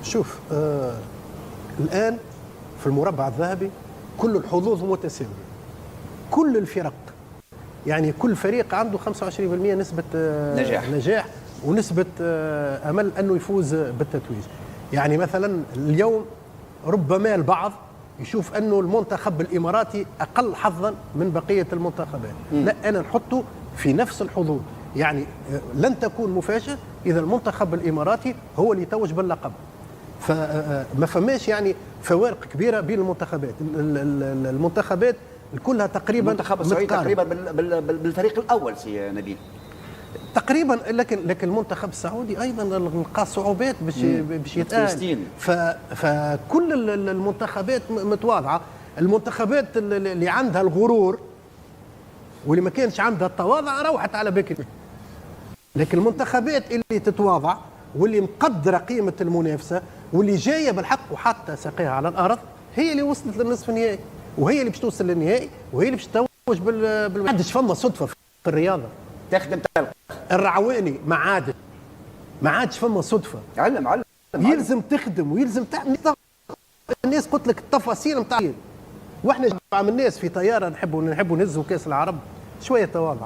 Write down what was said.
شوف الآن في المربع الذهبي كل الحظوظ متساوية، كل الفرق يعني كل فريق عنده 25% نسبة نجاح ونسبة أمل أنه يفوز بالتتويج. يعني مثلا اليوم ربما البعض يشوف أنه المنتخب الإماراتي أقل حظا من بقية المنتخبات. لا، أنا نحطه في نفس الحظوظ. يعني لن تكون مفاجأة إذا المنتخب الإماراتي هو اللي يتوج باللقب. فما فماش يعني فوارق كبيرة بين المنتخبات. المنتخبات كلها تقريبا المنتخب السعودي تقريبا بالفريق الأول سي نبيل تقريبا، لكن المنتخب السعودي ايضا لقى صعوبات باش يتأهل. فكل المنتخبات متواضعه. المنتخبات اللي عندها الغرور واللي ما كانش عندها التواضع روحت على بكري. لكن المنتخبات اللي تتواضع واللي مقدره قيمه المنافسه واللي جايه بالحق وحتى ساقيها على الارض هي اللي وصلت للنصف النهائي، وهي اللي باش توصل للنهائي، وهي اللي باش تتوج ما عادش فما صدفه في الرياضه. تخدم تلقى الرعواني ما عادش فما صدفه. علم يلزم تخدم ويلزم تعمل. الناس قلت لك التفاصيل نتاع، واحنا جماعه من الناس في طياره نحبوا نهزوا كاس العرب. شويه تواضع.